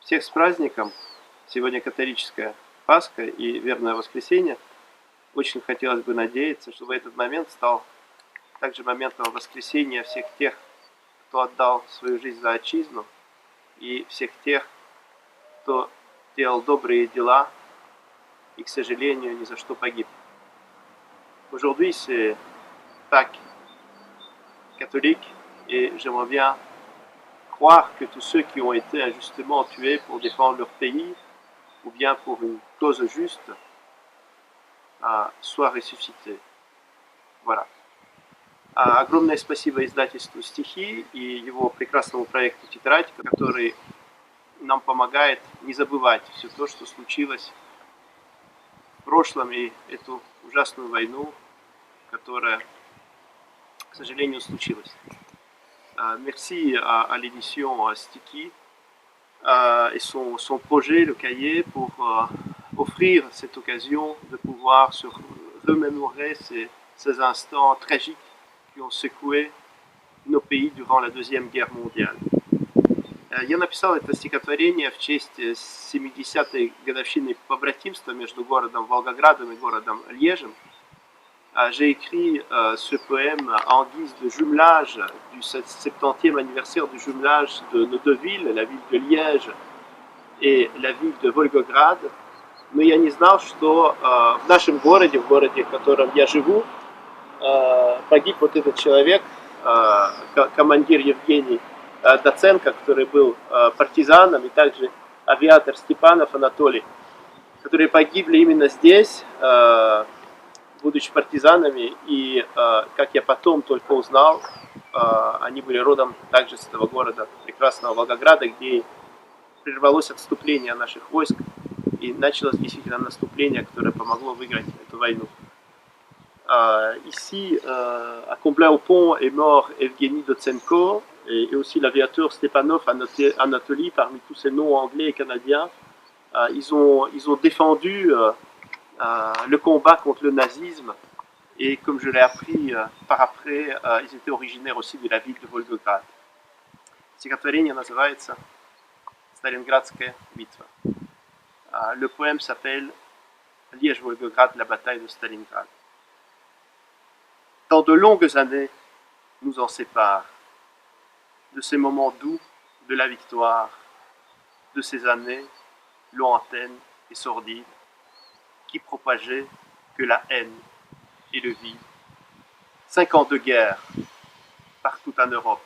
Всех с праздником! Сегодня католическая Пасха и вербное воскресенье. Очень хотелось бы надеяться, чтобы этот момент стал также моментом воскресения всех тех, кто отдал свою жизнь за отчизну, и всех тех, кто делал добрые дела и, к сожалению, ни за что погиб. Aujourd'hui, c'est Pâques catholique et j'aimerais bien croire que tous ceux qui ont été injustement tués pour défendre leur pays ou bien pour une cause juste soient ressuscités. Voilà. Огромное спасибо издательству «Стихи» и его прекрасному проекту «Тетрадь», который нам помогает не забывать все то, что случилось в прошлом, и эту ужасную войну, которая, к сожалению, случилась. Merci à l'édition Sticky et son projet, le cahier, pour offrir cette occasion de pouvoir se remémorer ces instants tragiques qui ont secoué nos pays durant la Deuxième Guerre mondiale. Я написал это стихотворение в честь 70-й годовщины побратимства между городом Волгоградом и городом Льежем. J'ai écrit ce poème en guise de jumelage du 70e anniversaire du jumelage de nos deux villes, la ville de Liège et la ville de Волгоград. Но я не знал, что в нашем городе, в городе, в котором я живу, погиб вот этот человек, командир Евгений Доценко, который был партизаном, и также авиатор Степанов Анатолий, которые погибли именно здесь, будучи партизанами, и, как я потом только узнал, они были родом также с этого города, прекрасного Волгограда, где прервалось отступление наших войск, и началось действительно наступление, которое помогло выиграть эту войну. Ici, à Comblain-au-Pont est mort Evgeny Dotsenko, et aussi l'aviateur Stepanov Anatoly, parmi tous ces noms anglais et canadiens. Ils ont défendu le combat contre le nazisme, et comme je l'ai appris par après, ils étaient originaires aussi de la ville de Волгоград. Стихотворение называется «Сталинградская битва». Le poème s'appelle Liège-Volgograd, la bataille de Stalingrad. Tant de longues années nous en séparent, de ces moments doux de la victoire, de ces années lointaines et sordides, qui propageait que la haine et le vide. 5 ans de guerre, partout en Europe,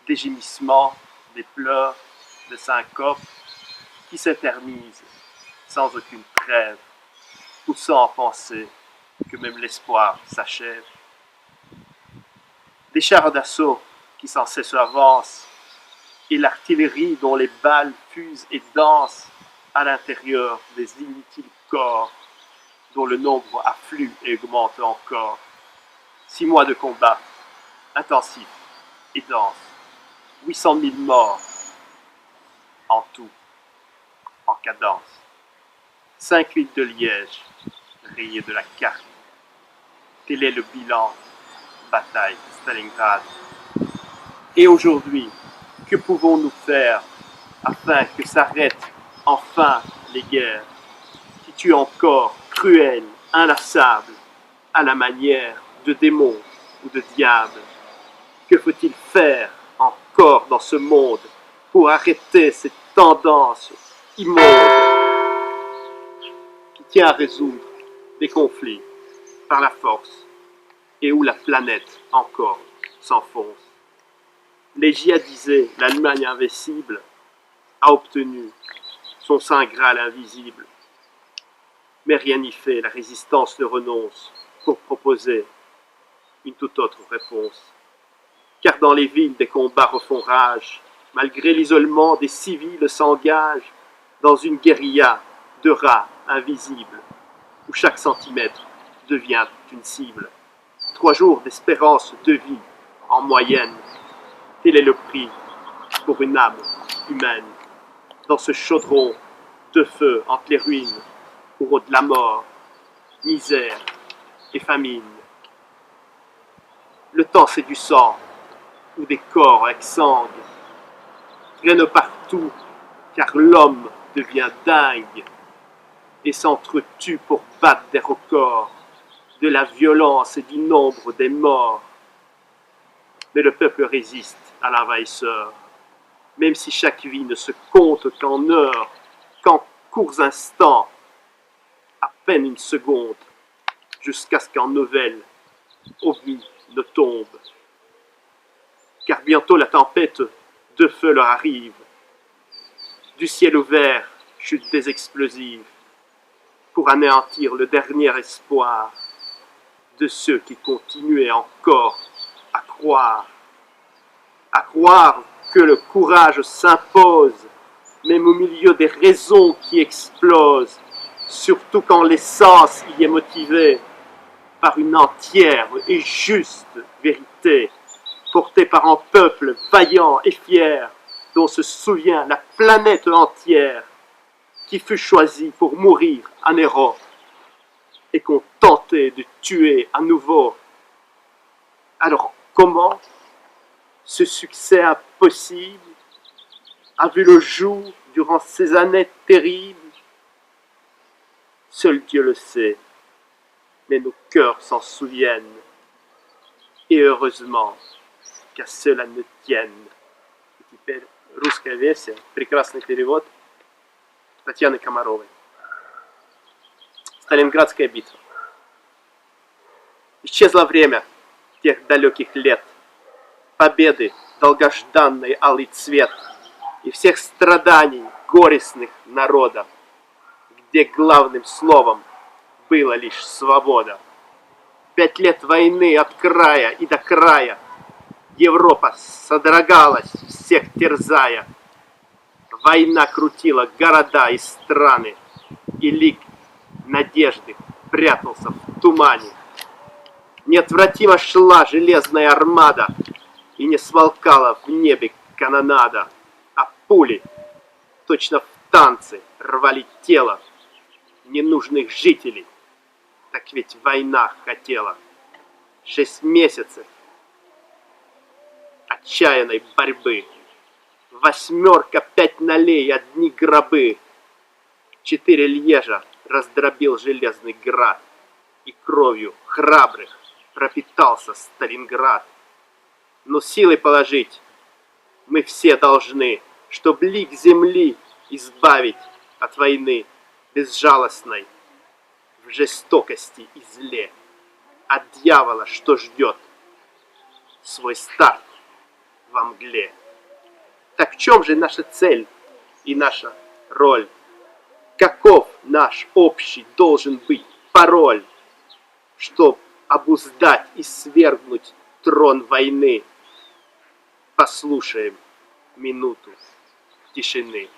des gémissements, des pleurs, des syncopes, qui s'éternisent sans aucune trêve, ou sans penser que même l'espoir s'achève. Des chars d'assaut qui sans cesse avancent, et l'artillerie dont les balles fusent et dansent à l'intérieur des inutiles corps, dont le nombre afflue et augmente encore. 6 mois de combat, intensif et dense, 800 000 morts en tout, en cadence. 5 villes de Liège, rayées de la carte. Tel est le bilan, bataille Stalingrad. Et aujourd'hui, que pouvons-nous faire afin que s'arrêtent enfin les guerres qui tuent encore, cruelles, inlassables, à la manière de démons ou de diables? Que faut-il faire encore dans ce monde pour arrêter cette tendance immonde qui tient à résoudre des conflits par la force et où la planète encore s'enfonce? Les djihadisés, l'Allemagne invincible, a obtenu son saint Graal invisible. Mais rien n'y fait, la résistance ne renonce pour proposer une toute autre réponse. Car dans les villes, des combats refont rage, malgré l'isolement, des civils s'engagent dans une guérilla de rats invisibles, où chaque centimètre devient une cible. 3 jours d'espérance de vie en moyenne, tel est le prix pour une âme humaine. Dans ce chaudron de feu entre les ruines, pour de la mort, misère et famine. Le temps c'est du sang, ou des corps exsangues, traînent partout car l'homme devient dingue et s'entretue pour battre des records de la violence et du nombre des morts. Mais le peuple résiste à l'envahisseur, même si chaque vie ne se compte qu'en heures, qu'en courts instants, à peine une seconde, jusqu'à ce qu'en nouvelle, ovni ne tombe. Car bientôt la tempête de feu leur arrive. Du ciel ouvert chutent des explosifs pour anéantir le dernier espoir de ceux qui continuaient encore à croire que le courage s'impose, même au milieu des raisons qui explosent, surtout quand l'essence y est motivée par une entière et juste vérité, portée par un peuple vaillant et fier, dont se souvient la planète entière, qui fut choisie pour mourir en héros, et qu'on tentait de tuer à nouveau. Alors comment ce succès impossible a vu le jour durant ces années terribles? Seul Dieu le sait, mais nos cœurs s'en souviennent, et heureusement qu'à cela ne tienne. Теперь русская версия, прекрасный перевод Татьяны Комаровой. Сталинградская битва. Исчезло время тех далеких лет, победы, долгожданный алый цвет и всех страданий горестных народа, где главным словом была лишь свобода. 5 лет войны от края и до края, Европа содрогалась, всех терзая. Война крутила города и страны, и лик надежды прятался в тумане. Неотвратимо шла железная армада, и не смолкала в небе канонада, а пули, точно в танце, рвали тело ненужных жителей. Так ведь война хотела. 6 месяцев отчаянной борьбы. 8, 5 нолей, одни гробы. 4 Льежа раздробил железный град, и кровью храбрых пропитался Сталинград. Но силой положить мы все должны, чтоб лик земли избавить от войны безжалостной, в жестокости и зле, от дьявола, что ждет свой старт во мгле. Так в чем же наша цель и наша роль? Каков наш общий должен быть пароль, чтоб обуздать и свергнуть трон войны? Послушаем минуту тишины.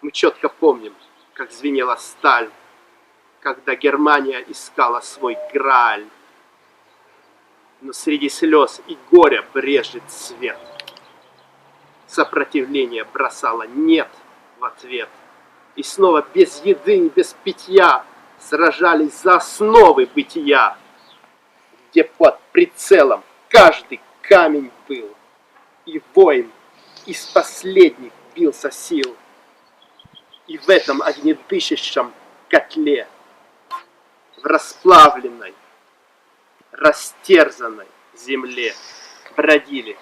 Мы четко помним, как звенела сталь, когда Германия искала свой Грааль. Но среди слез и горя брежет свет. Сопротивление бросало «нет» в ответ. И снова без еды и без питья сражались за основы бытия, где под прицелом каждый камень был, и воин из последних бился сил. И в этом огнедышащем котле, в расплавленной, растерзанной земле бродили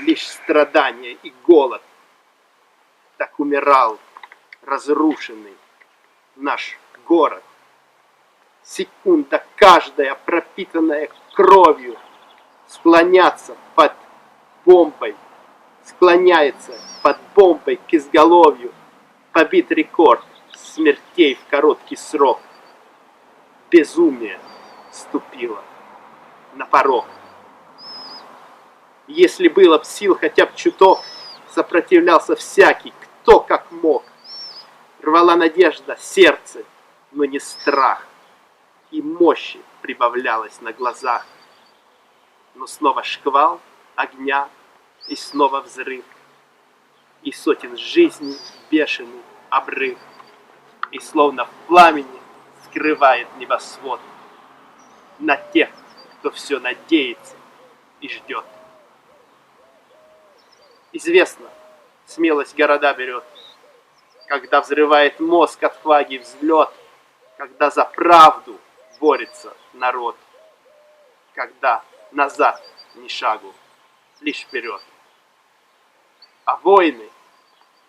лишь страдания и голод. Так умирал разрушенный наш город. Секунда каждая, пропитанная кровью, склоняется под бомбой, склоняется под бомбой к изголовью. Побит рекорд смертей в короткий срок. Безумие ступило на порог. Если было б сил хотя бы чуток, сопротивлялся всякий, кто как мог. Рвала надежда сердце, но не страх, и мощи прибавлялось на глазах. Но снова шквал огня, и снова взрыв, и сотен жизней бешеный обрыв, и словно в пламени скрывает небосвод. На тех, кто все надеется и ждет. Известно, смелость города берет, когда взрывает мозг отваги взлет, когда за правду борется народ, когда назад ни шагу, лишь вперед. А воины,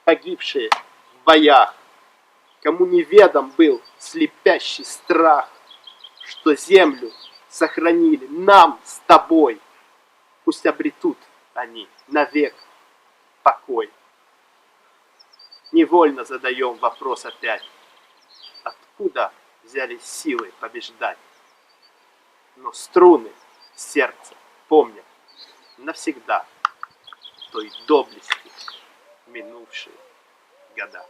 погибшие в боях, кому неведом был слепящий страх, что землю сохранили нам с тобой, пусть обретут они навек покой. Невольно задаем вопрос опять, откуда взялись силы побеждать? Но струны сердца помнят навсегда той доблести минувшие года.